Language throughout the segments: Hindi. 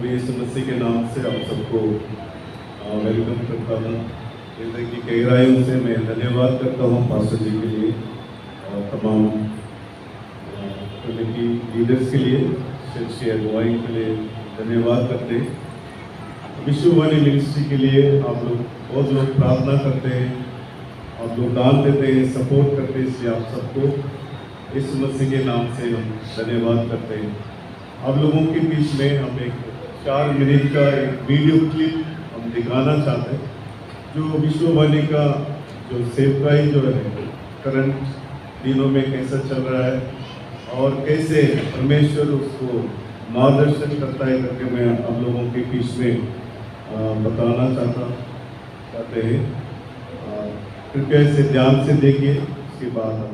प्रभु यीशु मसीह के नाम से आप सबको वेलकम करता हूँ। हृदय की गहराइयों से मैं धन्यवाद करता हूँ पास्टर जी के लिए और तमाम कमेटी लीडर्स के लिए, चर्च अगुवाई के लिए धन्यवाद करते हैं। विश्ववाणी मिनिस्ट्री के लिए आप लोग बहुत लोग प्रार्थना करते हैं, आप लोग दान देते हैं, सपोर्ट करते हैं, इसलिए आप सबको इस मसीह के नाम से हम धन्यवाद करते हैं। आप लोगों के बीच में हम एक 4 मिनट का एक वीडियो क्लिप हम दिखाना चाहते हैं, जो विश्ववाणी का जो सेवकाई जो है करंट दिनों में कैसा चल रहा है और कैसे परमेश्वर उसको मार्गदर्शन करता है करके मैं आप लोगों के बीच में बताना चाहते हैं। कृपया इसे ध्यान से देखिए, उसके बाद हम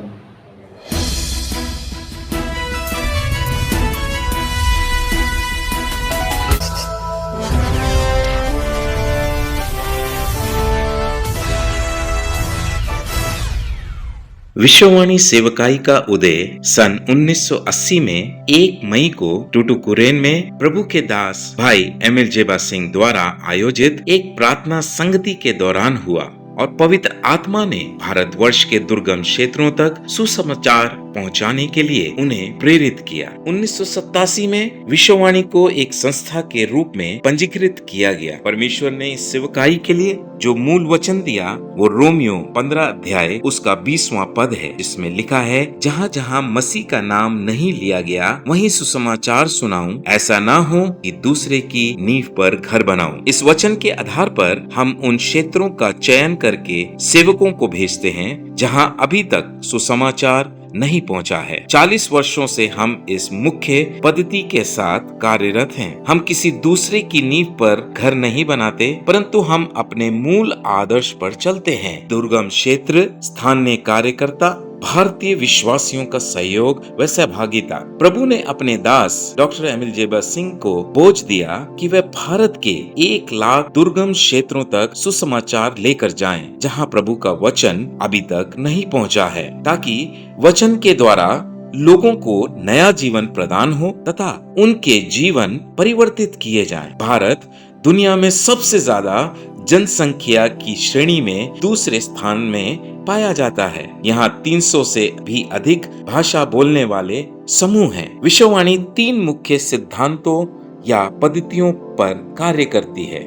विश्ववाणी सेवकाई का उदय सन 1980 में 1 मई को टुटुकुरेन में प्रभु के दास भाई एमिल जेबा सिंह द्वारा आयोजित एक प्रार्थना संगति के दौरान हुआ और पवित्र आत्मा ने भारतवर्ष के दुर्गम क्षेत्रों तक सुसमाचार पहुंचाने के लिए उन्हें प्रेरित किया। 1987 में विश्ववाणी को एक संस्था के रूप में पंजीकृत किया गया। परमेश्वर ने इस सेवकाई के लिए जो मूल वचन दिया वो रोमियो 15 अध्याय उसका 20वां पद है, जिसमें लिखा है, जहाँ जहाँ मसीह का नाम नहीं लिया गया वहीं सुसमाचार सुनाऊं, ऐसा ना हो कि दूसरे की नींव पर घर बनाऊं। इस वचन के आधार पर हम उन क्षेत्रों का चयन करके सेवकों को भेजते हैं जहाँ अभी तक सुसमाचार नहीं पहुंचा है। 40 वर्षों से हम इस मुख्य पद्धति के साथ कार्यरत हैं। हम किसी दूसरे की नींव पर घर नहीं बनाते, परंतु हम अपने मूल आदर्श पर चलते हैं। दुर्गम क्षेत्र, स्थानीय कार्यकर्ता, भारतीय विश्वासियों का सहयोग व सहभागिता। प्रभु ने अपने दास डॉक्टर एमिल जेबा सिंह को बोझ दिया कि वे भारत के 1 लाख दुर्गम क्षेत्रों तक सुसमाचार लेकर जाएं, जहां प्रभु का वचन अभी तक नहीं पहुंचा है, ताकि वचन के द्वारा लोगों को नया जीवन प्रदान हो तथा उनके जीवन परिवर्तित किए जाएं। भारत दुनिया में सबसे ज्यादा जनसंख्या की श्रेणी में दूसरे स्थान में पाया जाता है। यहाँ 300 से भी अधिक भाषा बोलने वाले समूह हैं। विश्ववाणी 3 मुख्य सिद्धांतों या पद्धतियों पर कार्य करती है।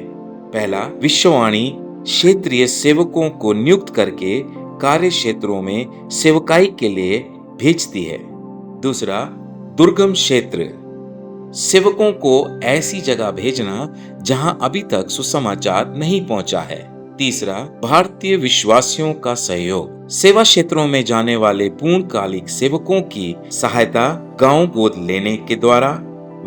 पहला, विश्ववाणी क्षेत्रीय सेवकों को नियुक्त करके कार्य क्षेत्रों में सेवकाई के लिए भेजती है। दूसरा, दुर्गम क्षेत्र, सेवकों को ऐसी जगह भेजना जहां अभी तक सुसमाचार नहीं पहुंचा है। तीसरा, भारतीय विश्वासियों का सहयोग, सेवा क्षेत्रों में जाने वाले पूर्णकालिक सेवकों की सहायता गांव गोद लेने के द्वारा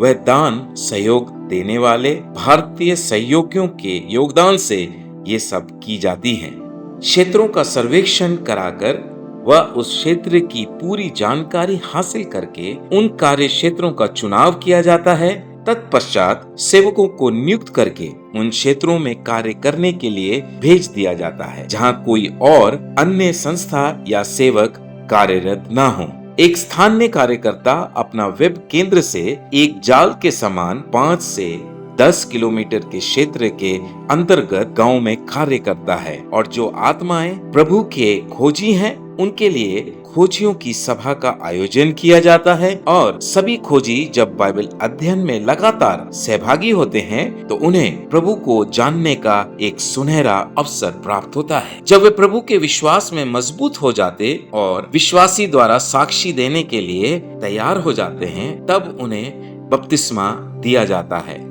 व दान सहयोग देने वाले भारतीय सहयोगियों के योगदान से ये सब की जाती है। क्षेत्रों का सर्वेक्षण कराकर वह उस क्षेत्र की पूरी जानकारी हासिल करके उन कार्य क्षेत्रों का चुनाव किया जाता है। तत्पश्चात सेवकों को नियुक्त करके उन क्षेत्रों में कार्य करने के लिए भेज दिया जाता है जहां कोई और अन्य संस्था या सेवक कार्यरत न हो। एक स्थानीय कार्यकर्ता अपना वेब केंद्र से एक जाल के समान 5 से 10 किलोमीटर के क्षेत्र के अंतर्गत गांव में कार्य करता है और जो आत्माएं प्रभु के खोजी हैं उनके लिए खोजियों की सभा का आयोजन किया जाता है और सभी खोजी जब बाइबल अध्ययन में लगातार सहभागी होते हैं तो उन्हें प्रभु को जानने का एक सुनहरा अवसर प्राप्त होता है। जब वे प्रभु के विश्वास में मजबूत हो जाते और विश्वासी द्वारा साक्षी देने के लिए तैयार हो जाते हैं, तब उन्हें बपतिस्मा दिया जाता है।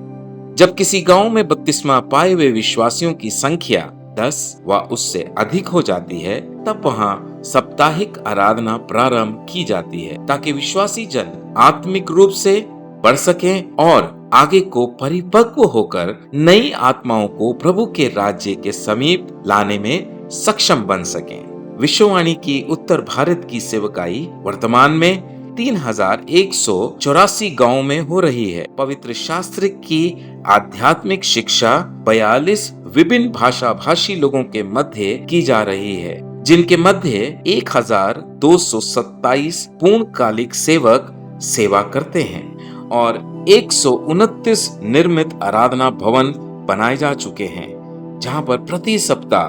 जब किसी गांव में बपतिस्मा पाए हुए विश्वासियों की संख्या 10 व उससे अधिक हो जाती है, तब वहाँ साप्ताहिक आराधना प्रारंभ की जाती है ताकि विश्वासी जन आत्मिक रूप से बढ़ सकें और आगे को परिपक्व होकर नई आत्माओं को प्रभु के राज्य के समीप लाने में सक्षम बन सकें। विश्ववाणी की उत्तर भारत की सेवकाई वर्तमान में 3184 गांवों में हो रही है। पवित्र शास्त्र की आध्यात्मिक शिक्षा 42 विभिन्न भाषा भाषी लोगों के मध्य की जा रही है, जिनके मध्य 1227 पूर्णकालिक सेवक सेवा करते हैं और 129 निर्मित आराधना भवन बनाए जा चुके हैं, जहां पर प्रति सप्ताह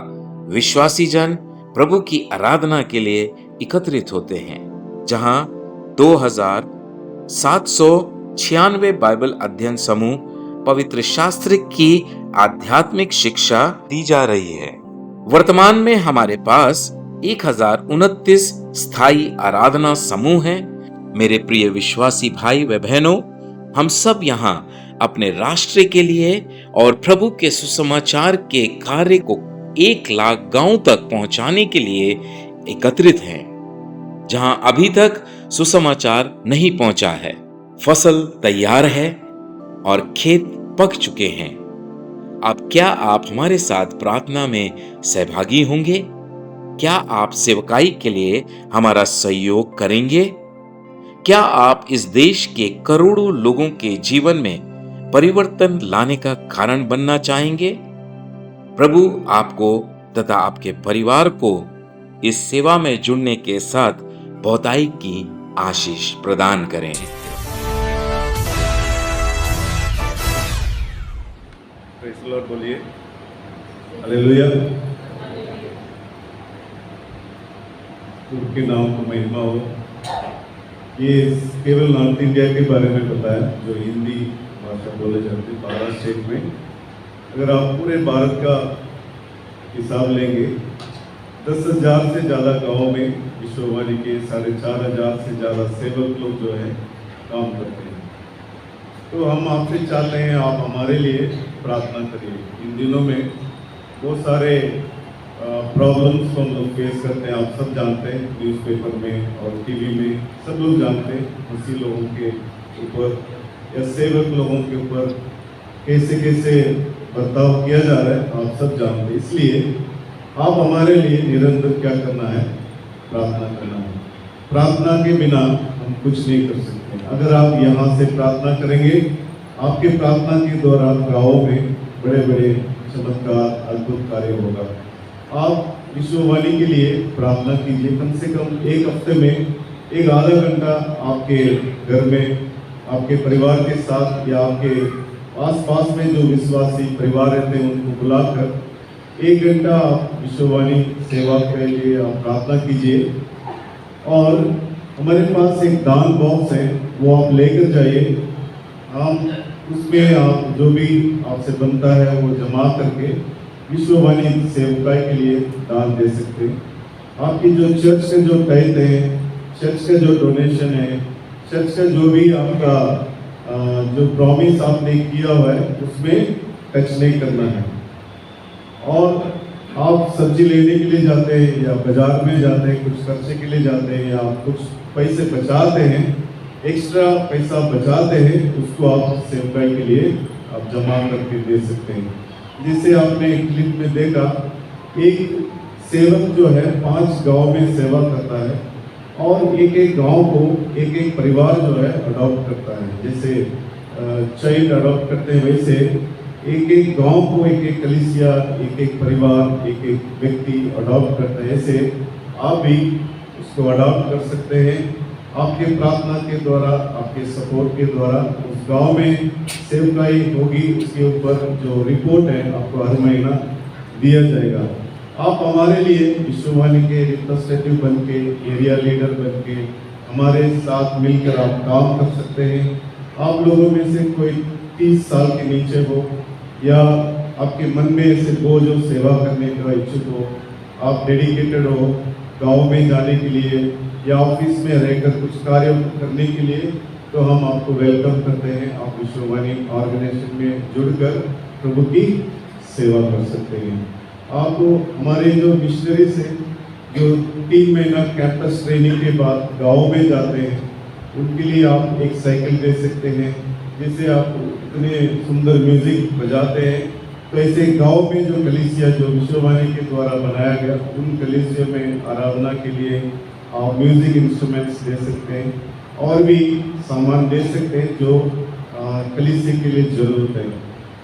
विश्वासी जन प्रभु की आराधना के लिए एकत्रित होते हैं, जहां 2796 बाइबल अध्ययन समूह पवित्र शास्त्र की आध्यात्मिक शिक्षा दी जा रही है। वर्तमान में हमारे पास 1029 स्थायी आराधना समूह हैं। मेरे प्रिय विश्वासी भाई व बहनों, हम सब यहाँ अपने राष्ट्र के लिए और प्रभु के सुसमाचार के कार्य को 1 लाख गांव तक पहुंचाने के लिए एकत्रित हैं, जहां अभी तक सुसमाचार नहीं पहुंचा है। फसल तैयार है और खेत पक चुके हैं। अब क्या आप हमारे साथ प्रार्थना में सहभागी होंगे? क्या आप सेवकाई के लिए हमारा सहयोग करेंगे? क्या आप इस देश के करोड़ों लोगों के जीवन में परिवर्तन लाने का कारण बनना चाहेंगे? प्रभु आपको तथा आपके परिवार को इस सेवा में जुड़ने के साथ बहुताई की आशीष प्रदान करें। प्रेज़ द लॉर्ड बोलिए, हालेलुया। उनके नाम को महिमा हो। ये केवल नॉर्थ इंडिया के बारे में बताया, जो हिंदी भाषा बोले जाते हैं 12 स्टेट में। अगर आप पूरे भारत का हिसाब लेंगे, 10,000 से ज़्यादा गाँव में विश्ववाणी के 4,500 से ज़्यादा सेवक लोग जो है काम करते हैं। तो हम आपसे चाहते हैं आप हमारे लिए प्रार्थना करिए। इन दिनों में बहुत सारे प्रॉब्लम्स को हम लोग फेस करते हैं, आप सब जानते हैं, न्यूज़पेपर में और टीवी में सब लोग जानते हैं। उसी लोगों के ऊपर या सेवक लोगों के ऊपर कैसे कैसे बर्ताव किया जा रहा है, आप सब जानते हैं। इसलिए आप हमारे लिए निरंतर क्या करना है? प्रार्थना करना है। प्रार्थना के बिना हम कुछ नहीं कर सकते। अगर आप यहाँ से प्रार्थना करेंगे, आपके प्रार्थना के दौरान गाँव में बड़े बड़े चमत्कार अद्भुत कार्य होगा। आप विश्ववाणी के लिए प्रार्थना कीजिए। कम से कम एक हफ्ते में एक आधा घंटा आपके घर में आपके परिवार के साथ या आपके आस-पास में जो विश्वासी परिवार रहते हैं उनको बुलाकर 1 घंटा आप विश्ववाणी सेवा के लिए आप प्रार्थना कीजिए। और हमारे पास एक दान बॉक्स है, वो आप लेकर जाइए। हम उसमें आप जो भी आपसे बनता है वो जमा करके विश्ववाणी सेवकाई के लिए दान दे सकते हैं। आपकी जो चर्च के जो टाइप है, चर्च का जो डोनेशन है, चर्च का जो भी आपका जो प्रॉमिस आपने किया हुआ है उसमें टच नहीं करना है। और आप सब्जी लेने के लिए जाते हैं या बाजार में जाते हैं, कुछ खर्चे के लिए जाते हैं या कुछ पैसे बचाते हैं, एक्स्ट्रा पैसा बचाते हैं, उसको आप सेवकाई के लिए आप जमा करके दे सकते हैं। जिसे आपने क्लिप में देखा, एक सेवक जो है 5 गांव में सेवा करता है और एक एक गांव को एक एक परिवार जो है अडॉप्ट करता है। जैसे चाइल्ड अडॉप्ट करते हैं, वैसे एक एक गांव को एक एक कलीसिया, एक एक परिवार, एक एक व्यक्ति अडॉप्ट करता है। ऐसे आप भी उसको अडॉप्ट कर सकते हैं। आपके प्रार्थना के द्वारा, आपके सपोर्ट के द्वारा उस गांव में सेवकाई होगी। उसके ऊपर जो रिपोर्ट है आपको हर महीना दिया जाएगा। आप हमारे लिए विश्ववाणी के रिप्रेजेंटेटिव बन के, एरिया लीडर बन के हमारे साथ मिलकर आप काम कर सकते हैं। आप लोगों में से कोई 30 साल के नीचे हो या आपके मन में ऐसे बोझ हो, सेवा करने का इच्छुक हो, आप डेडिकेटेड हो गाँव में जाने के लिए या ऑफिस में रहकर कुछ कार्य करने के लिए, तो हम आपको वेलकम करते हैं। आप विश्ववाणी ऑर्गेनाइजेशन में जुड़कर प्रभु की सेवा कर सकते हैं। आप हमारे जो मिशनरीज हैं जो 3 महीना कैंपस ट्रेनिंग के बाद गाँव में जाते हैं, उनके लिए आप एक साइकिल दे सकते हैं। जैसे आप इतने सुंदर म्यूजिक बजाते हैं, तो ऐसे गांव में जो कलीसिया जो विश्ववाणी के द्वारा बनाया गया, उन कलीसिया में आराधना के लिए आप म्यूजिक इंस्ट्रूमेंट्स दे सकते हैं और भी सामान दे सकते हैं जो कलीसिया के लिए जरूरत है।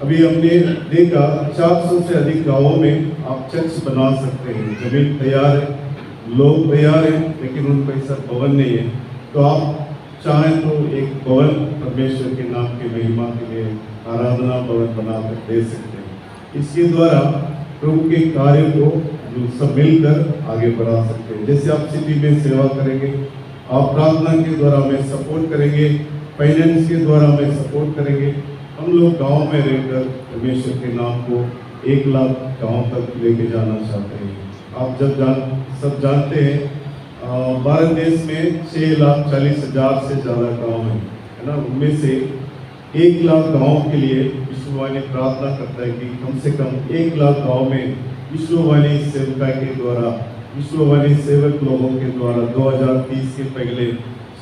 अभी हमने देखा 400 से अधिक गाँवों में आप चर्च बना सकते हैं। जमीन तैयार है, लोग तैयार हैं, लेकिन उन पैसा भवन नहीं है। तो आप चाहे तो एक भवन परमेश्वर के नाम की महिमा के लिए आराधना भवन बनाकर दे सकते हैं। इसके द्वारा प्रभु के कार्य को जो सब मिलकर आगे बढ़ा सकते हैं। जैसे आप सिटी में सेवा करेंगे, आप प्रार्थना के द्वारा हमें सपोर्ट करेंगे, फाइनेंस के द्वारा हमें सपोर्ट करेंगे। हम लोग गांव में रहकर परमेश्वर के नाम को 1 लाख गांव तक लेके जाना चाहते हैं। आप सब जानते हैं भारत देश में 6,40,000 से ज़्यादा गांव हैं, है ना। उनमें से 1 लाख गांव के लिए विश्ववाणी प्रार्थना करता है कि कम से कम 1 लाख गांव में विश्ववाणी सेवका के द्वारा, विश्ववाणी सेवक लोगों के द्वारा 2030 के पहले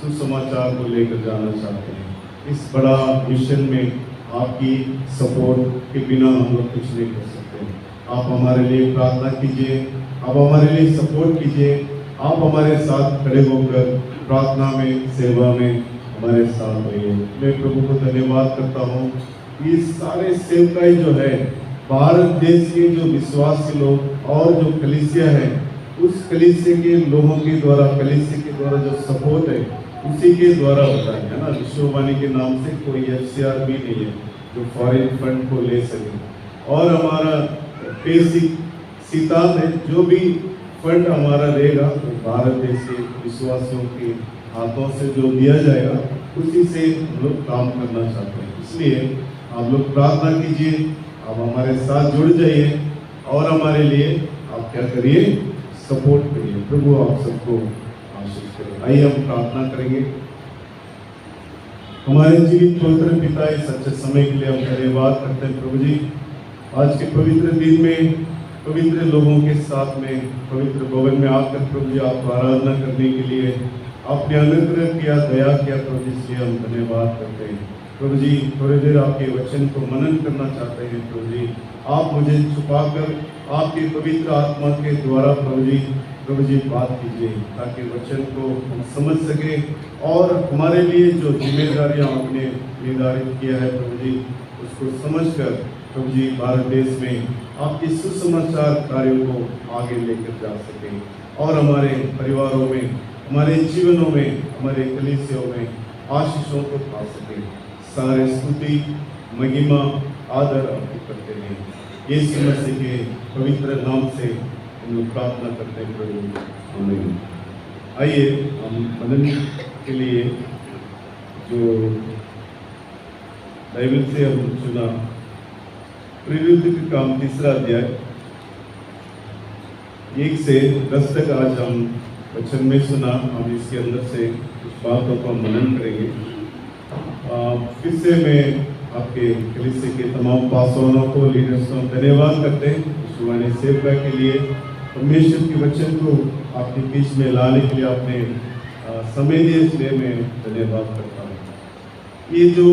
सुसमाचार को लेकर जाना चाहते हैं। इस बड़ा मिशन में आपकी सपोर्ट के बिना हम लोग कुछ नहीं कर सकते। आप हमारे लिए प्रार्थना कीजिए, आप हमारे लिए सपोर्ट कीजिए, आप हमारे साथ खड़े होकर प्रार्थना में, सेवा में हमारे साथ रहिए। मैं प्रभु को धन्यवाद करता हूँ। ये सारे सेवकाई जो है भारत देश के जो विश्वासी लोग और जो कलीसिया है, उस कलीसिया के लोगों के द्वारा, कलीसिया के द्वारा जो सपोर्ट है उसी के द्वारा होता है ना। विश्ववाणी के नाम से कोई FCR भी नहीं है जो फॉरेन फंड को ले सके। और हमारा बेसिक सिद्धांत है, जो भी फंड हमारा रहेगा वो भारत देश के विश्वासियों के हाथों से जो दिया जाएगा उसी से हम लोग काम करना चाहते हैं। इसलिए आप लोग प्रार्थना कीजिए, आप हमारे साथ जुड़ जाइए और हमारे लिए आप क्या करिए, सपोर्ट करिए। प्रभु आप सबको आशीष करें। आइए हम प्रार्थना करेंगे। हमारे जीवित पवित्र पिता, इस अच्छे समय के लिए हम धन्यवाद करते हैं प्रभु जी। आज के पवित्र दिन में पवित्र लोगों के साथ में पवित्र भवन में आकर प्रभु जी आप आराधना करने के लिए आपने अनुग्रह किया, दया किया प्रभु जी, इसलिए हम धन्यवाद करते हैं प्रभु जी। थोड़ी देर आपके वचन को मनन करना चाहते हैं प्रभु जी। आप मुझे छुपाकर आपके पवित्र आत्मा के द्वारा प्रभु जी बात कीजिए, ताकि वचन को हम समझ सके और हमारे लिए जो जिम्मेदारियां आपने निर्धारित किया है प्रभु जी, उसको समझकर प्रभु जी भारत देश में आपके सुसमाचार कार्यों को आगे लेकर जा सके और हमारे परिवारों में, हमारे जीवनों में, हमारे कलीसियों में आशीषों को पा सके। सारे स्तुति, महिमा, आदर आपको करते हैं यीशु मसीह के पवित्र नाम से हम लोग प्रार्थना करते हैं प्रभु, आमीन। आइए हम मनन के लिए जो बाइबल से हम चुना, प्रवृत्ति का काम 3 अध्याय 1 से 10 तक आज हम वचन में सुना। हम इसके अंदर से कुछ बातों का मनन करेंगे। फिर से मैं आपके कलीसिया के तमाम पासवानों को, लीडर्स को धन्यवाद करते हैं विश्ववाणी सेवका के लिए। परमेश्वर के वचन को आपके बीच में लाने के लिए आपने समय दिया, इसलिए मैं धन्यवाद करता हूँ। ये जो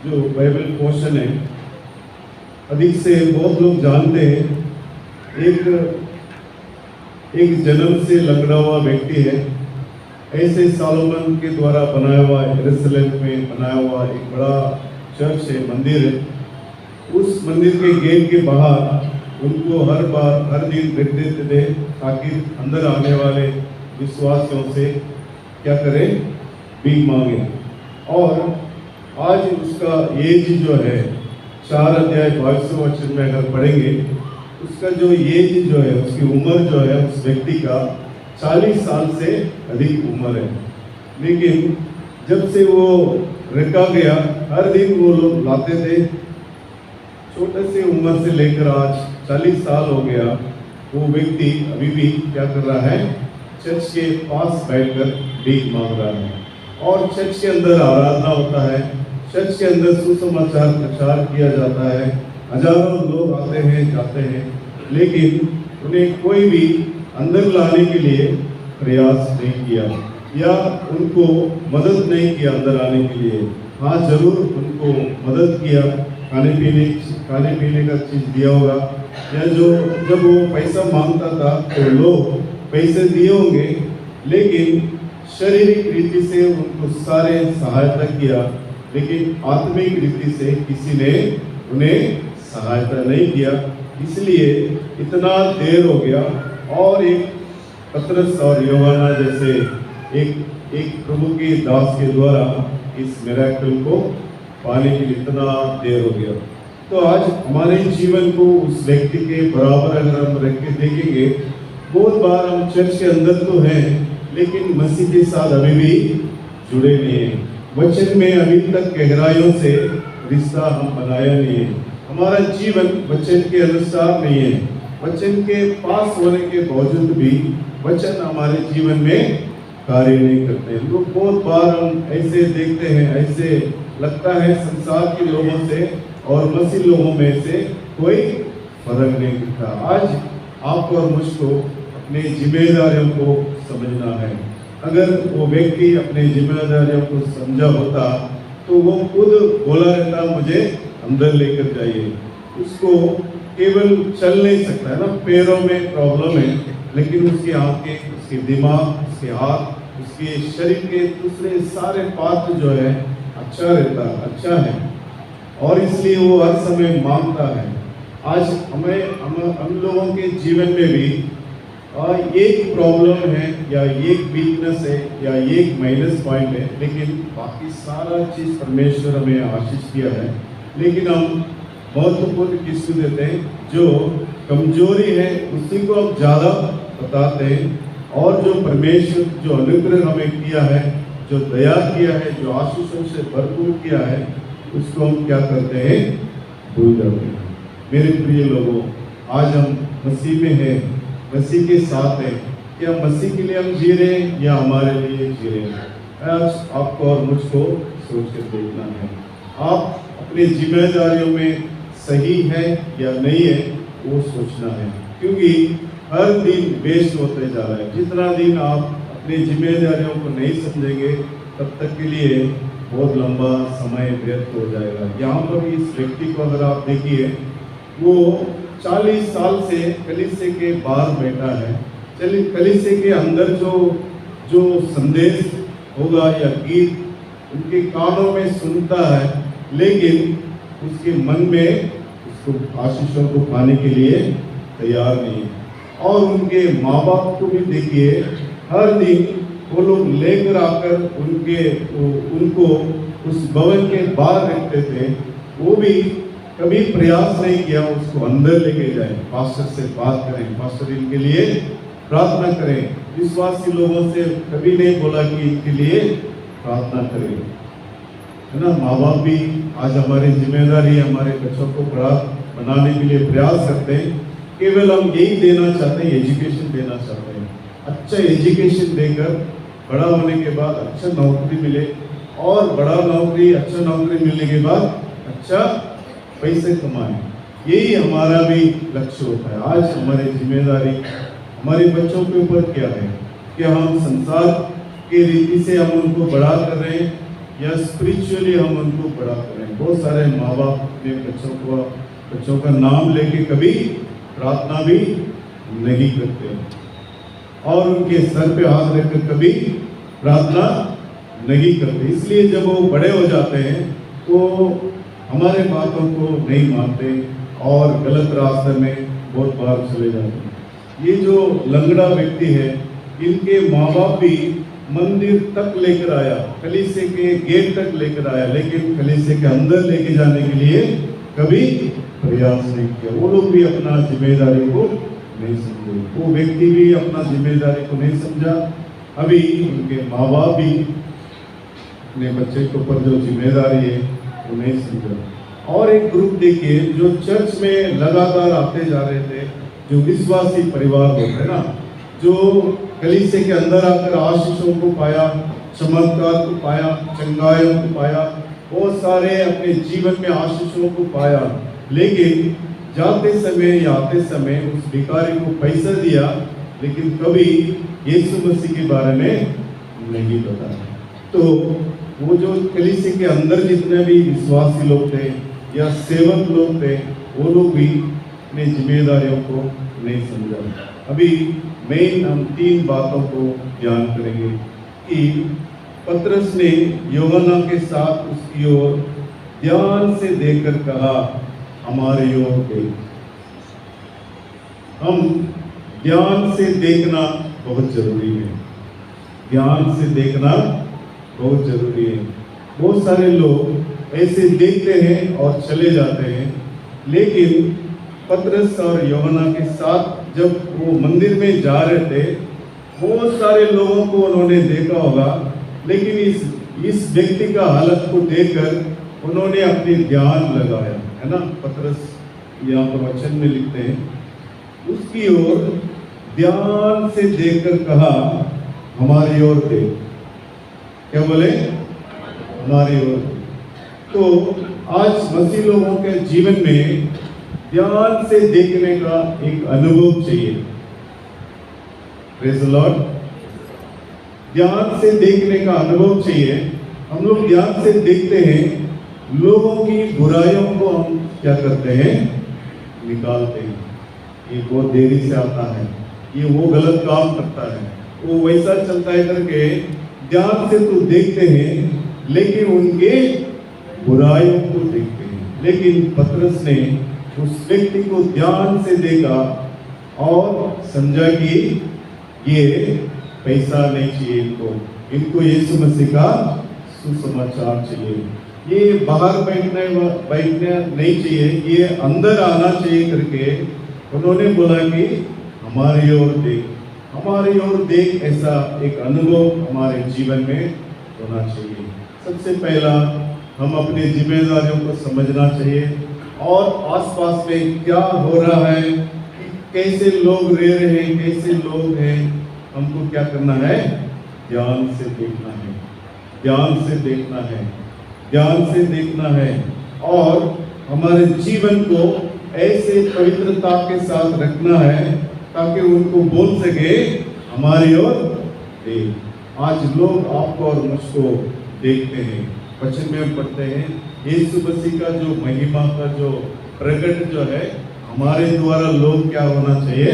बाइबल पोर्शन है, अधिक से बहुत लोग जानते हैं, एक जन्म से लंगड़ा हुआ व्यक्ति है। ऐसे सोलोमन के द्वारा बनाया हुआ, यरूशलेम में बनाया हुआ एक बड़ा चर्च है, मंदिर है। उस मंदिर के गेट के बाहर उनको हर दिन भेज देते थे, ताकि अंदर आने वाले विश्वासियों से क्या करें, भीख मांगे। और आज उसका एज जो है 4 अध्याय 22 वचन में अगर पढ़ेंगे, उसका जो एज जो है, उसकी उम्र जो है उस व्यक्ति का 40 साल से अधिक उम्र है। लेकिन जब से वो रखा गया, हर दिन वो लोग लाते थे। छोटे से उम्र से लेकर आज 40 साल हो गया, वो व्यक्ति अभी भी क्या कर रहा है, चर्च के पास बैठकर भीख मांग रहा है। और चर्च के अंदर आराधना होता है, चर्च के अंदर सुसमाचार प्रचार किया जाता है, हजारों लोग आते हैं जाते हैं, लेकिन उन्हें कोई भी अंदर लाने के लिए प्रयास नहीं किया या उनको मदद नहीं किया अंदर आने के लिए। हाँ, जरूर उनको मदद किया, खाने पीने का चीज़ दिया होगा, या जब वो पैसा मांगता था तो लोग पैसे दिए होंगे, लेकिन शारीरिक रीति से उनको सारे सहायता किया, लेकिन आत्मिक रीति से किसी ने उन्हें सहायता नहीं किया। इसलिए इतना देर हो गया। और एक पतरस और यूहन्ना जैसे एक एक प्रभु के दास के द्वारा इस मिरेकल को पाने के लिए इतना देर हो गया। तो आज हमारे जीवन को उस व्यक्ति के बराबर अगर हम रख के देखेंगे, बहुत बार हम चर्च के अंदर तो हैं लेकिन मसीह के साथ अभी भी जुड़े नहीं हैं। वचन में अभी तक गहराइयों से रिश्ता हम बनाया नहीं है। हमारा जीवन वचन के अनुसार नहीं है। वचन के पास होने के बावजूद भी वचन हमारे जीवन में कार्य नहीं करते। तो बहुत बार हम ऐसे देखते हैं, ऐसे लगता है संसार के लोगों से और मसीह लोगों में से कोई फर्क नहीं दिखता। आज आपको और मुझको अपने जिम्मेदारियों को समझना है। अगर वो व्यक्ति अपने जिम्मेदारियों को समझा होता तो वो खुद बोला रहता मुझे अंदर लेकर जाइए। उसको केवल चल नहीं सकता है ना, पैरों में प्रॉब्लम है, लेकिन उसकी आंखें, उसके दिमाग, उसके हाथ, उसके शरीर के दूसरे सारे पार्ट जो है अच्छा रहता, अच्छा है, और इसलिए वो हर समय मांगता है। आज हम लोगों के जीवन में भी एक प्रॉब्लम है या एक वीकनेस है या एक माइनस पॉइंट है, लेकिन बाकी सारा चीज़ परमेश्वर हमें आशीष किया है। लेकिन हम महत्वपूर्ण किसको देते हैं? जो कमजोरी है उसी को हम ज़्यादा बताते हैं, और जो परमेश्वर जो अनुग्रह हमें किया है, जो दया किया है, जो आशीषों से भरपूर किया है, उसको हम क्या करते हैं? भूल जाते हैं। मेरे प्रिय लोगों, आज हम मसीह में हैं, मसीह के साथ हैं। क्या मसीह के लिए हम जी रहे हैं या हमारे लिए जी रहे हैं? आज आपको और मुझको सोच कर देखना है। आप अपनी जिम्मेदारियों में सही है या नहीं है वो सोचना है, क्योंकि हर दिन वेस्ट होते जा रहा है। जितना दिन आप अपनी जिम्मेदारियों को नहीं समझेंगे तब तक के लिए बहुत लंबा समय व्यर्थ हो जाएगा। यहाँ पर इस व्यक्ति को अगर आप देखिए, वो 40 साल से कलीसिया के बाहर बैठा है। चलिए, कलीसिया के अंदर जो संदेश होगा या गीत उनके कानों में सुनता है, लेकिन उसके मन में उसको आशीषों को पाने के लिए तैयार नहीं है। और उनके माँ बाप को भी देखिए, हर दिन वो लोग लेकर आकर उनको उस भवन के बाहर रखते थे। वो भी कभी प्रयास नहीं किया उसको अंदर लेके जाए, पास्टर से बात करें, पास्टर इनके लिए प्रार्थना करें। विश्वासी लोगों से कभी नहीं बोला कि इनके लिए प्रार्थना करें, है ना। माँ बाप भी आज हमारी जिम्मेदारी हमारे बच्चों को बड़ा बनाने के लिए प्रयास करते हैं। केवल हम यही देना चाहते हैं, एजुकेशन देना चाहते हैं। अच्छा एजुकेशन देकर बड़ा होने के बाद अच्छा नौकरी मिले, और बड़ा नौकरी, अच्छा नौकरी मिलने के बाद अच्छा पैसे कमाएं। यही हमारा भी लक्ष्य होता है। आज हमारी जिम्मेदारी हमारे बच्चों के ऊपर क्या है? क्या हम संसार के रीति से हम उनको बड़ा कर रहे हैं या स्पिरिचुअली हम उनको बड़ा कर रहे हैं? बहुत सारे माँ बाप अपने बच्चों का नाम लेके कभी प्रार्थना भी नहीं करते, और उनके सर पे हाथ रखकर कभी प्रार्थना नहीं करते। इसलिए जब वो बड़े हो जाते हैं तो हमारे बातों को नहीं मानते और गलत रास्ते में बहुत बार चले जाते हैं। ये जो लंगड़ा व्यक्ति है, इनके माँ बाप भी मंदिर तक लेकर आया, कलीसिया के गेट तक लेकर आया, लेकिन कलीसिया के अंदर लेके जाने के लिए कभी प्रयास नहीं किया। वो लोग भी अपना जिम्मेदारी को नहीं समझे, वो व्यक्ति भी अपना जिम्मेदारी को नहीं समझा। अभी उनके माँ बाप भी अपने बच्चे के ऊपर जो जिम्मेदारी है वो नहीं समझा। और एक ग्रुप देखिए जो चर्च में लगातार आते जा रहे थे, जो विश्वासी परिवार होते हैं ना, जो कलीसिया के अंदर आकर आशीषों को पाया, चमत्कार को पाया, चंगाइयों को पाया, बहुत सारे अपने जीवन में आशीषों को पाया, लेकिन जाते समय या आते समय उस भिखारी को पैसा दिया, लेकिन कभी यीशु मसीह के बारे में नहीं बताया। तो वो जो कलीसिया के अंदर जितने भी विश्वासी लोग थे या सेवक लोग थे, वो लोग भी अपनी जिम्मेदारियों को नहीं समझा। अभी मेन हम 3 बातों को ध्यान करेंगे कि पतरस ने यूहन्ना के साथ उसकी ओर ध्यान से देखकर कहा, हमारे ओर देख। हम ध्यान से देखना बहुत जरूरी है। ध्यान से देखना बहुत जरूरी है। बहुत सारे लोग ऐसे देखते हैं और चले जाते हैं, लेकिन पतरस और यूहन्ना के साथ जब वो मंदिर में जा रहे थे, बहुत सारे लोगों को उन्होंने देखा होगा, लेकिन इस व्यक्ति का हालत को देखकर उन्होंने अपनी ध्यान लगाया, है ना। पतरस यहाँ पर वचन में लिखते हैं, उसकी ओर ध्यान से देखकर कहा, हमारी ओर देख। क्या बोले? हमारी ओर। तो आज मसीह लोगों के जीवन में ध्यान से देखने का एक अनुभव चाहिए। Praise the Lord. ध्यान से देखने का अनुभव चाहिए। हम लोग ध्यान से देखते हैं, लोगों की बुराइयों को हम क्या करते हैं? निकालते हैं। ये बहुत देरी से आता है, ये वो गलत काम करता है, वो वैसा चलता है करके ध्यान से तो देखते हैं, लेकिन उनके बुराइयों को देखते हैं। लेकिन पतरस ने उस व्यक्ति को ध्यान से देखा और समझा कि ये पैसा नहीं चाहिए, इनको यीशु मसीह का सुसमाचार चाहिए, ये बाहर बैठना नहीं चाहिए, ये अंदर आना चाहिए करके उन्होंने बोला कि हमारी ओर देख, हमारी ओर देख। ऐसा एक अनुभव हमारे जीवन में होना चाहिए। सबसे पहला हम अपनी जिम्मेदारियों को समझना चाहिए और आसपास में क्या हो रहा है, कैसे लोग रह रहे हैं, कैसे लोग हैं, हमको क्या करना है? ध्यान से देखना है, ध्यान से देखना है, ध्यान से देखना है। और हमारे जीवन को ऐसे पवित्रता के साथ रखना है ताकि उनको बोल सके, हमारी ओर देख। आज लोग आपको और मुझको देखते हैं। वचन में हम पढ़ते हैं, यीशु मसीह का जो महिमा का जो प्रकट जो है, हमारे द्वारा लोग क्या होना चाहिए?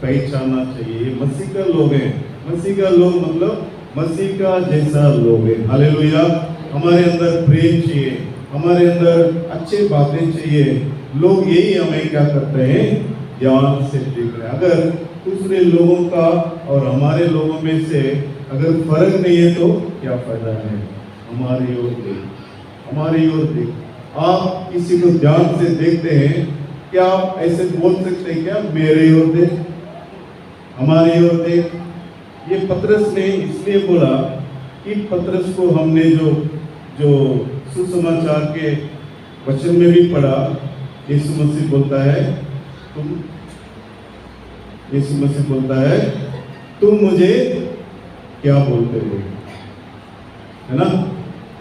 पहचानना चाहिए। ये मसीह का लोग हैं। मसीह का लोग मतलब मसीह का जैसा लोग है। हालेलुया। हमारे अंदर प्रेम चाहिए, हमारे अंदर अच्छी बातें चाहिए। लोग यही हमें क्या करते हैं? ध्यान से देख रहे हैं। अगर दूसरे लोगों का और हमारे लोगों में से अगर फर्क नहीं है तो क्या फायदा है? हमारी ओर देख, हमारी ओर देख। आप किसी को ध्यान से देखते हैं, क्या आप ऐसे बोल सकते हैं क्या, मेरे ओर देख, हमारी ओर देख? ये पतरस ने इसलिए बोला कि पतरस को हमने जो सुसमाचार के वचन में भी पढ़ा, यीशु मसीह बोलता है, यीशु मसीह बोलता है, तुम मुझे क्या बोलते हो? है ना।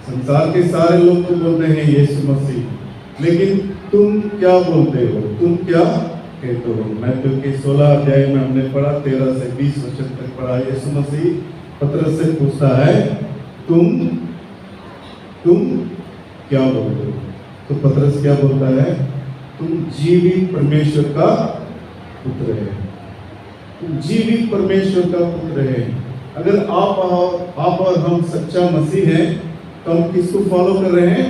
संसार के सारे लोग तो बोलते हैं यीशु मसीह, लेकिन तुम क्या बोलते हो? तुम क्या कहते हो? मत्ती के 16 अध्याय में हमने पढ़ा, 13 से 20 वचन तक पढ़ा। यीशु मसीह पतरस से पूछता है, तुम क्या बोलते हो? तो पतरस क्या बोलता है? तुम जीवित परमेश्वर का पुत्र है, तुम जीवित परमेश्वर का पुत्र है। अगर आप और हम सच्चा मसीह हैं तो हम किसको फॉलो कर रहे हैं?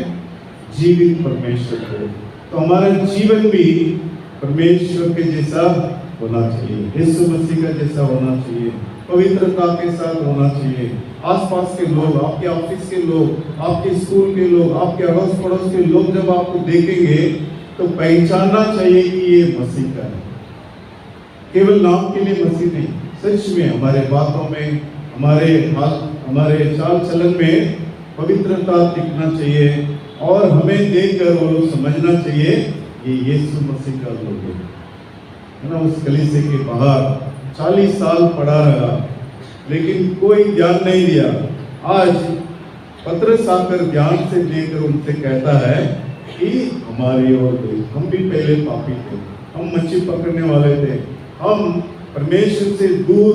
जीवित परमेश्वर को। तो हमारा जीवन भी परमेश्वर के जैसा होना चाहिए, यीशु मसीह का जैसा होना चाहिए, पवित्रता के साथ होना चाहिए। आसपास के लोग, आपके ऑफिस के लोग, आपके स्कूल के लोग, आपके अड़ोस पड़ोस के लोग जब आपको देखेंगे तो पहचानना चाहिए कि ये मसीह का है। केवल नाम के लिए मसीह नहीं, सच में हमारे बातों में, हमारे चाल चलन में पवित्रता दिखना चाहिए और हमें देखकर वो लोग समझना चाहिए ये यीशु मसीह का लोग है ना। उस कलीसिया के बाहर 40 साल पड़ा रहा, लेकिन कोई ध्यान नहीं दिया। आज पतरस आकर ध्यान से देखकर उनसे कहता है कि हमारी ओर देख। हम भी पहले पापी थे, हम मच्छी पकड़ने वाले थे, हम परमेश्वर से दूर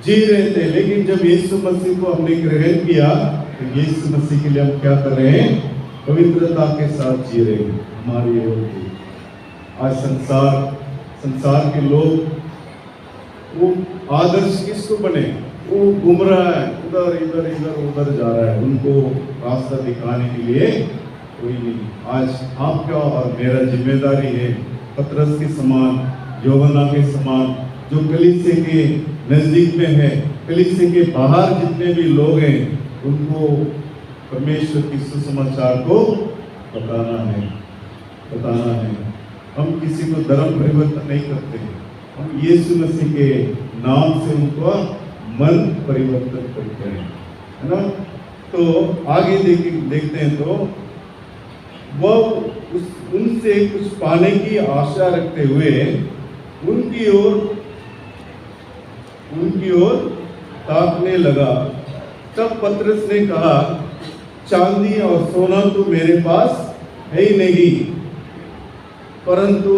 जी रहे थे, लेकिन जब यीशु मसीह को हमने ग्रहण किया तो यीशु मसीह के लिए हम क्या कर रहे हैं? पवित्रता के साथ जी रहे हैं। हमारी ओर देख। आज संसार के लोग वो आदर्श किसको बने? वो घूम रहा है, उधर जा रहा है, उनको रास्ता दिखाने के लिए कोई नहीं। आज आपका और मेरा जिम्मेदारी है, पतरस के समान, यूहन्ना के समान, जो कलीसिया के नजदीक में है, कलीसिया के बाहर जितने भी लोग हैं उनको परमेश्वर की सुसमाचार को बताना है। हम किसी को धर्म परिवर्तन नहीं करते, हम यीशु मसीह के नाम से उनका मन परिवर्तन करते हैं, है ना। तो आगे देखते हैं तो वह उनसे कुछ पाने की आशा रखते हुए उनकी ओर ताकने लगा। तब पतरस ने कहा, चांदी और सोना तो मेरे पास है ही नहीं, परंतु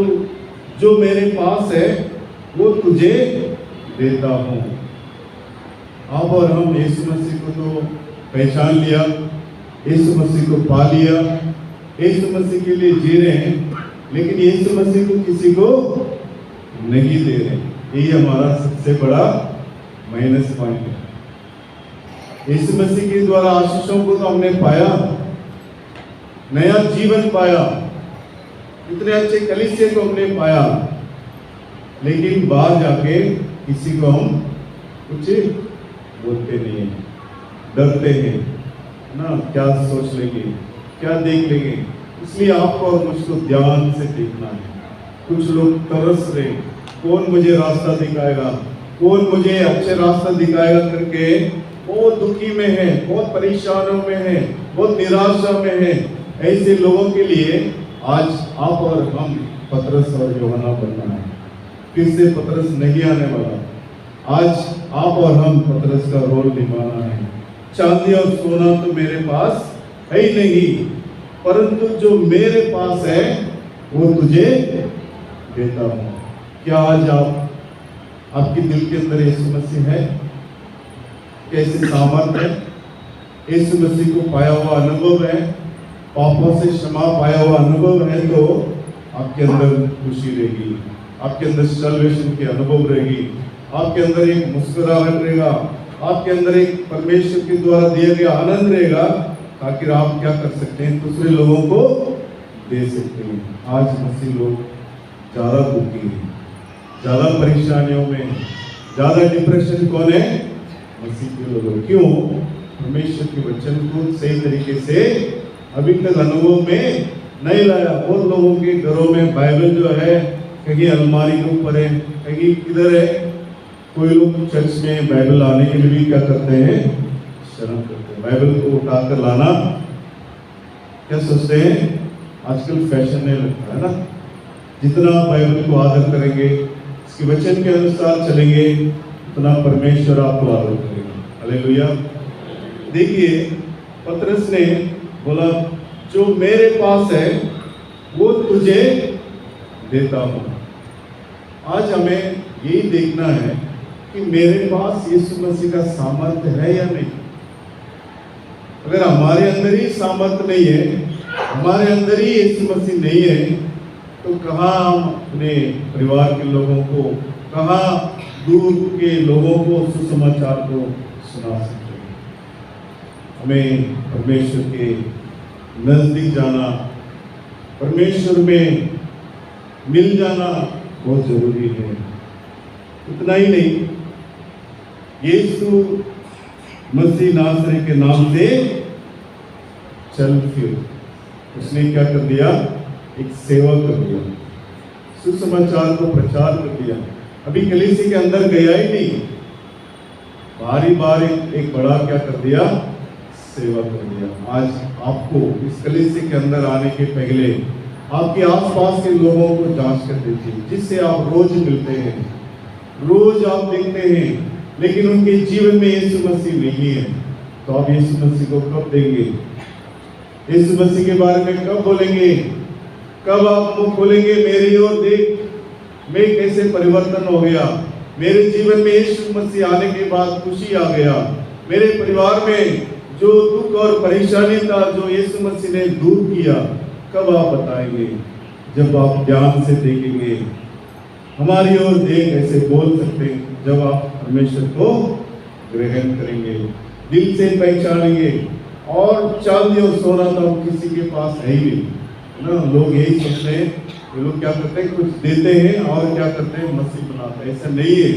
जो मेरे पास है वो तुझे देता हूँ। आप और हम यीशु मसीह को तो पहचान लिया, यीशु मसीह को पा लिया, यीशु मसीह के लिए जी रहे हैं, लेकिन यीशु मसीह को किसी को नहीं दे रहे। यही हमारा सबसे बड़ा माइनस पॉइंट है। यीशु मसीह के द्वारा आशीषों को तो हमने पाया, नया जीवन पाया, इतने अच्छे कलीसिया को हमने पाया, लेकिन बाहर जाके किसी को हम कुछ बोलते नहीं हैं, डरते हैं ना, क्या सोच लेंगे, क्या देख लेंगे। इसलिए आपको और मुझको ध्यान से देखना है। कुछ लोग तरस रहे, कौन मुझे रास्ता दिखाएगा, कौन मुझे अच्छे रास्ता दिखाएगा करके बहुत दुखी में है, बहुत परेशानों में है, बहुत निराशा में है। ऐसे लोगों के लिए आज आप और हम पतरस और यूहन्ना बनना है। फिर से पतरस नहीं आने वाला। आज आप और हम पतरस का रोल निभाना है। चांदी और सोना तो मेरे पास है ही नहीं, परंतु जो मेरे पास है वो तुझे देता हूँ। क्या आज आपके दिल के अंदर यीशु मसीह है? कैसे सामर्थ है? यीशु मसीह को पाया हुआ अनुभव है, पापों से क्षमा पाया हुआ अनुभव है, तो आपके अंदर खुशी रहेगी, आपके अंदर सल्वेशन की अनुभव रहेगी, आपके अंदर एक मुस्कुराहट रहेगा, आपके अंदर एक परमेश्वर के द्वारा दिया गया आनंद रहेगा, ताकि आप क्या कर सकते हैं, दूसरे लोगों को दे सकते हैं। आज मसीह लोग ज़्यादा दुखी हैं, ज़्यादा परेशानियों में, ज़्यादा डिप्रेशन कौन है? मसीह के लोग। क्यों? परमेश्वर के वचन को सही तरीके से अभी तक अनुभव में नहीं लाया। बहुत लोगों के घरों में बाइबल जो है कहीं अलमारी के ऊपर है, कहीं किधर है। कोई लोग चर्च में बाइबल लाने के लिए भी क्या करते हैं? शर्म करते हैं। बाइबल को उठाकर लाना क्या सोचते हैं? आजकल फैशन नहीं लगता है ना। जितना बाइबल को आदर करेंगे, इसके वचन के अनुसार चलेंगे, उतना परमेश्वर आपको आदर करेगा। हालेलुया। देखिए, पतरस ने बोला, जो मेरे पास है वो तुझे देता हूं। आज हमें यही देखना है कि मेरे पास यीशु मसीह का सामर्थ्य है या नहीं। अगर हमारे अंदर ही सामर्थ्य नहीं है, हमारे अंदर ही यीशु मसीह नहीं है, तो कहाँ हम अपने परिवार के लोगों को, कहाँ दूर के लोगों को सुसमाचार को सुना सकते हैं। हमें परमेश्वर के नजदीक जाना, परमेश्वर में मिल जाना बहुत जरूरी है। इतना ही नहीं, यीशु मसीह नासरी के नाम से चल फिर, उसने क्या कर दिया? एक सेवा कर दिया, सुसमाचार को प्रचार कर दिया। अभी कलीसिया के अंदर गया ही नहीं, बारी बार एक बड़ा क्या कर दिया? सेवा कर दिया। आज आपको इस कलीसिया के अंदर आने के पहले आपके आसपास के लोगों को जांच कर दीजिए, जिससे आप रोज मिलते हैं, रोज आप देखते हैं, लेकिन उनके जीवन में यीशु मसीह नहीं है, तो आप यीशु मसीह को कब देंगे? यीशु मसीह के बारे में कब बोलेंगे? कब आप मुंह खोलेंगे? मेरी ओर देख, मैं कैसे परिवर्तन हो गया, मेरे जीवन में यीशु मसीह आने के बाद खुशी आ गया, मेरे परिवार में जो दुख और परेशानी था जो यीशु मसीह ने दूर किया। कब आप बताएंगे? जब आप ध्यान से देखेंगे, हमारी ओर देख ऐसे बोल सकते हैं, जब आप परमेश्वर को ग्रहण करेंगे, दिल से पहचानेंगे। और चांदी और सोना तो किसी के पास है ही नहीं ना। लोग यही सोचते हैं, ये लोग क्या करते हैं? कुछ देते हैं और क्या करते हैं? मसीह बनाते हैं। ऐसा नहीं है।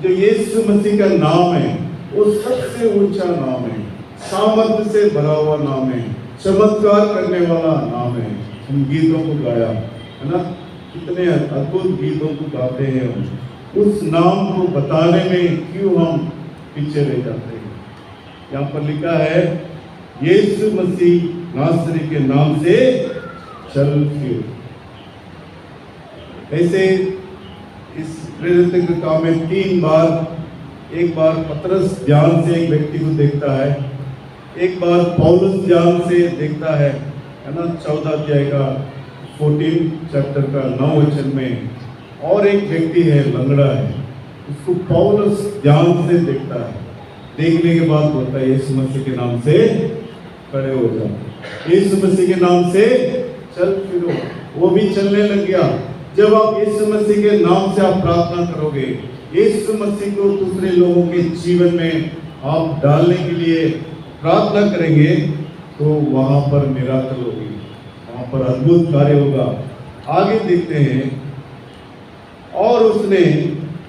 जो यीशु मसीह का नाम है, वो सबसे ऊंचा नाम है, सामर्थ्य से भरा हुआ नाम है, चमत्कार करने वाला नाम है। हम गीतों को गाया है ना, कितने अद्भुत गीतों को गाते हैं हम। उस नाम को बताने में क्यों हम पीछे रह जाते हैं? यहाँ पर लिखा है, यीशु मसीह नासरी के नाम से चल फिर। ऐसे इस प्रेरित काम में 3 बार, एक बार पतरस ध्यान से एक व्यक्ति को देखता है, एक बार पौलुस ध्यान से देखता है ना, 14 अध्याय का 14 चैप्टर का 9 वचन में। और एक व्यक्ति है, लंगड़ा है, उसको पौलुस ध्यान से देखता है। देखने के बाद बोलता है, यीशु मसीह के नाम से खड़े हो जाओ, यीशु मसीह के नाम से चल फिरो। वो भी चलने लग गया। जब आप यीशु मसीह के नाम से आप प्रार्थना करोगे, यीशु मसीह को दूसरे लोगों के जीवन में आप डालने के लिए प्रार्थना करेंगे, तो वहां पर मिराकल होगी, वहां पर अद्भुत कार्य होगा। आगे देखते हैं, और उसने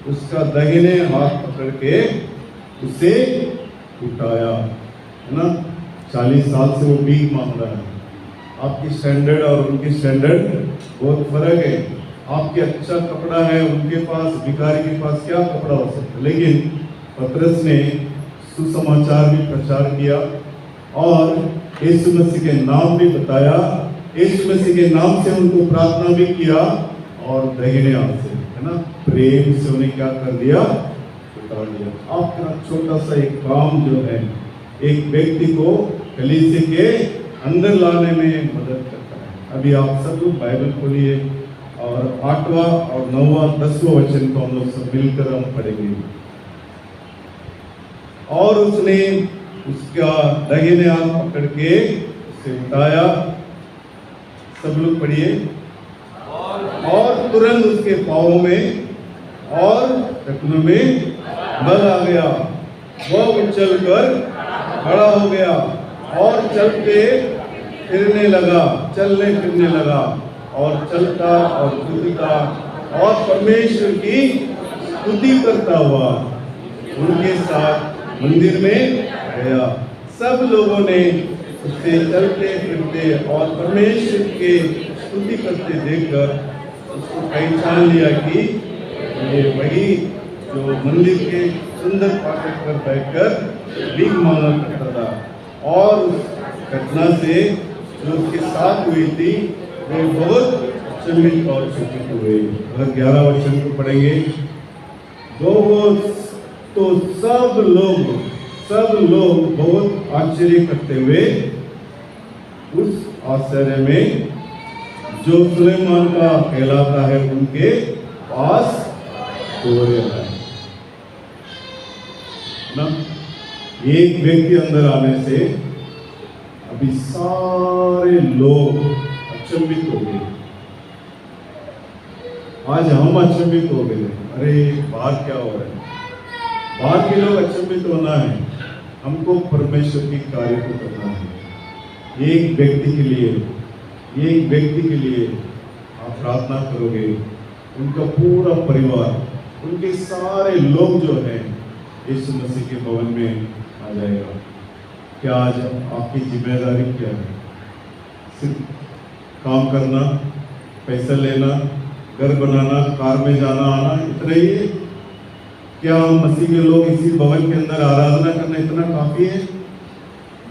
उसका दाहिने हाथ पकड़ के उसे उठाया, है ना। 40 साल से वो भीख मांग रहा है। आपकी स्टैंडर्ड और उनकी स्टैंडर्ड बहुत फर्क है। आपके अच्छा कपड़ा है, उनके पास, भिखारी के पास क्या कपड़ा हो सकता है। लेकिन पतरस ने सुसमाचार भी प्रचार किया और यीशु मसीह के नाम भी बताया, यीशु मसीह के नाम से उनको प्रार्थना भी किया, और दाहिने हाथ से, है ना, प्रेम से उन्हें क्या कर दिया, उतार दिया। आपका छोटा सा एक काम जो है, एक व्यक्ति को कलीसिया के अंदर लाने में मदद करता है। अभी आप सब लोग बाइबल खोलिए और 8वां और 9वां 10वां वचन को हम लोग सब मिलकर हम पढ़ेंगे। और उसने उसका दाहिने हाथ पकड़ के उसे उठाया, सब लोग पढ़िए, और तुरंत उसके पाँव में और घुटनों में बल आ गया। वह उछल कर खड़ा हो गया और चलते फिरने लगा, चलने फिरने लगा, और चलता और कूदता और परमेश्वर की स्तुति करता हुआ उनके साथ मंदिर में गया। सब लोगों ने उसे चलते फिरते और परमेश्वर के स्तुति करते देखकर उसको पहचान लिया कि ये वही जो मंदिर के सुंदर फाटक पर बैठकर भीख मांगा करता था। और उस घटना से जो उसके साथ हुई थी, वे बहुत अचंभित और चकित हुए। अगर 11 वचन को पढ़ेंगे, तो सब लोग बहुत आश्चर्य करते हुए उस आश्चर्य में जो सुलेमान का कहलाता है उनके पास दौड़े आए ना। एक व्यक्ति अंदर आने से अभी सारे लोग अचंभित हो गए। आज हम अचंभित हो गए, अरे बाहर क्या हो रहा है। बाहर के लोग अचंभित होना है, हमको परमेश्वर की कार्य को करना है। एक व्यक्ति के लिए आप प्रार्थना करोगे, उनका पूरा परिवार, उनके सारे लोग जो हैं यीशु मसीह के भवन में आ जाएगा। क्या आज आपकी जिम्मेदारी क्या है? सिर्फ काम करना, पैसा लेना, घर बनाना, कार में जाना आना, इतना ही है? क्या हम मसीह के लोग इसी भवन के अंदर आराधना करना इतना काफी है?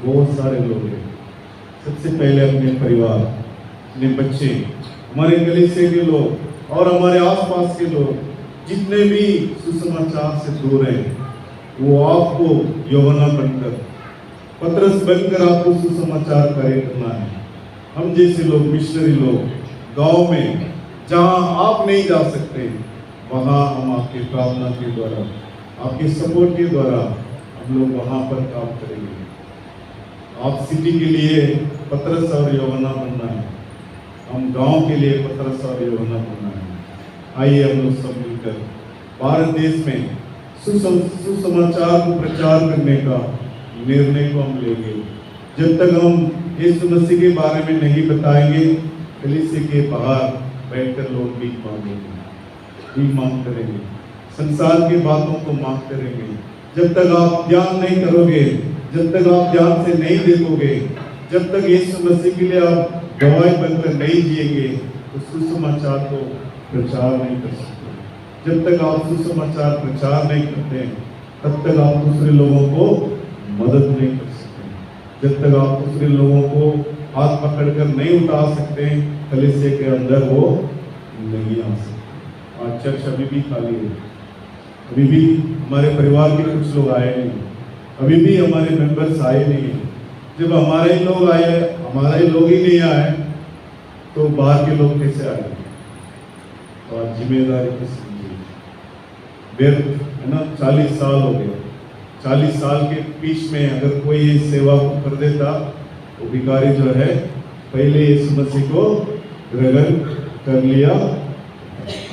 बहुत सारे लोग हैं। सबसे पहले अपने परिवार, अपने बच्चे, हमारे कलीसिया के लोग और हमारे आसपास के लोग जितने भी सुसमाचार से दूर हैं, वो आपको यूहन्ना बनकर, पतरस बनकर आपको सुसमाचार कार्य करना है। हम जैसे लोग, मिशनरी लोग, गांव में जहां आप नहीं जा सकते, वहां हम आपके प्रार्थना के द्वारा, आपके सपोर्ट के द्वारा हम लोग वहां पर काम करेंगे। आप सिटी के लिए पतरस और यूहन्ना बनना है, हम गांव के लिए पतरस और यूहन्ना बनना है। आइए हम लोग सब मिलकर भारत देश में सुसमाचार को प्रचार करने का निर्णय को हम लेंगे। जब तक हम यीशु मसीह के बारे में नहीं बताएंगे, कलीसिया के बाहर बैठकर लोग भीख मांगेंगे, भीख मांग करेंगे, संसार की बातों को मांगते रहेंगे। जब तक आप ध्यान नहीं करोगे, जब तक आप ध्यान से नहीं देखोगे, जब तक यीशु मसीह के लिए आप गवाही बनकर नहीं जिएंगे, तो सुसमाचार को प्रचार नहीं कर सकते। जब तक आप सुसमाचार प्रचार नहीं करते, तब तक आप दूसरे लोगों को मदद नहीं कर सकते। जब तक आप दूसरे लोगों को हाथ पकड़कर नहीं उठा सकते, कलीसिया के अंदर वो नहीं आ सकते। आज चर्च अभी भी खाली है, अभी भी हमारे परिवार के कुछ लोग आए नहीं, अभी भी हमारे मेंबर्स आए नहीं। जब हमारे ही लोग आए, हमारे लोग ही नहीं आए, तो बाहर के लोग कैसे आए? और जिम्मेदारी को समझिए। व्यर्थ है ना, 40 साल हो गए। 40 साल के बीच में अगर कोई ये सेवा को कर देता, तो भिखारी जो है पहले यीशु मसीह को ग्रहण कर लिया।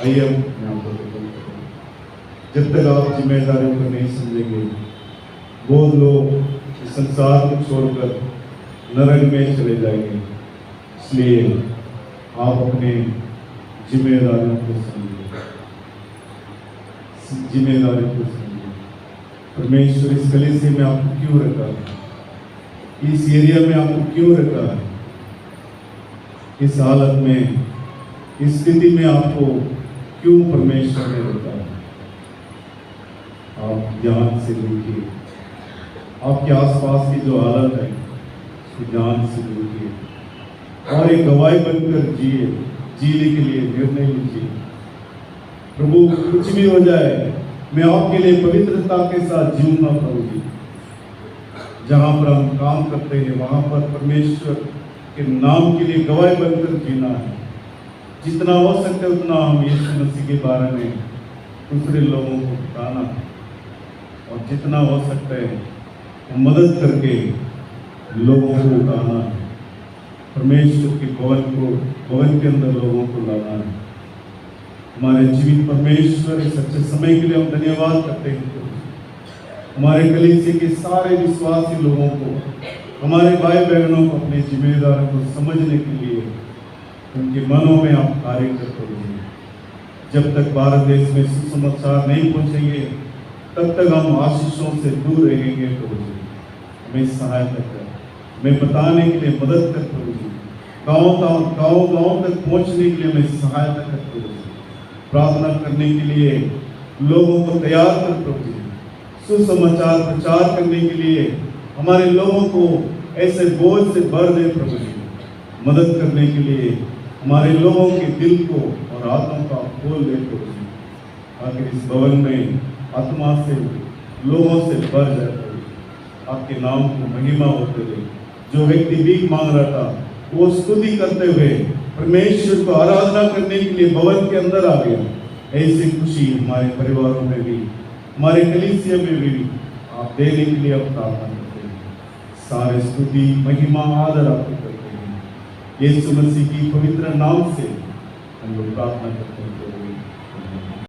आइए हम यहाँ पर जब तक आप जिम्मेदारियों को नहीं समझेंगे, बहुत लोग इस संसार को छोड़कर नरक में चले जाएंगे। इसलिए आप अपने जिम्मेदारियों को समझिए, जिम्मेदारियों को समझिए। परमेश्वर इस कलीसिया में आपको क्यों रखा है? इस एरिया में आपको क्यों रखा है? इस हालत में, इस स्थिति में आपको क्यों परमेश्वर ने रखा है? आप ध्यान से देखिए, आपके आसपास की जो हालत है उसको ध्यान से देखिए और एक गवाही बनकर जिए। जीने के लिए निर्णय लीजिए। प्रभु कुछ भी हो जाए, मैं आपके लिए पवित्रता के साथ जीऊंगा प्रभु जी। जहाँ पर हम काम करते हैं वहाँ पर परमेश्वर के नाम के लिए गवाही बनकर जीना है। जितना हो सकता है उतना हम यीशु मसीह के बारे में दूसरे लोगों को बताना है, और जितना हो सकता है मदद करके लोगों को उठाना है। परमेश्वर के भवन के अंदर लोगों को लाना है। हमारे जीवित परमेश्वर इस अच्छे समय के लिए हम धन्यवाद करते हैं। हमारे कलीसिया के सारे विश्वासी लोगों को, हमारे भाई बहनों को अपने जिम्मेदारों को समझने के लिए उनके मनों में आप कार्य करते रहिए। जब तक भारत देश में सुसमाचार नहीं पहुंचेंगे, तब तक हम आशीषों से दूर रहेंगे। प्रभु जी हमें सहायता कर, हमें बताने के लिए मदद कर प्रभु जी। गाँव तक पहुंचने के लिए हमें सहायता कर प्रभु जी। प्रार्थना करने के लिए लोगों को तैयार कर प्रभु जी। सुसमाचार प्रचार करने के लिए हमारे लोगों को ऐसे बोझ से भर दे प्रभु जी। मदद करने के लिए हमारे लोगों के दिल को और आत्मा का खोल दे प्रभु जी। आखिर इस भवन में आत्मा से लोगों से भर जाए प्रभु जी। आपके नाम को महिमा होते हुए जो व्यक्ति भीख मांग रहा था, वो स्तुति करते हुए परमेश्वर को आराधना करने के लिए भवन के अंदर आ गया। ऐसी खुशी हमारे परिवारों में भी, हमारे कलीसिया में भी आप देने के लिए अब प्रार्थना करते हैं। सारे स्तुति महिमा आदर आपको करते हैं। यीशु मसीह की पवित्र नाम से हम लोग प्रार्थना करते हैं।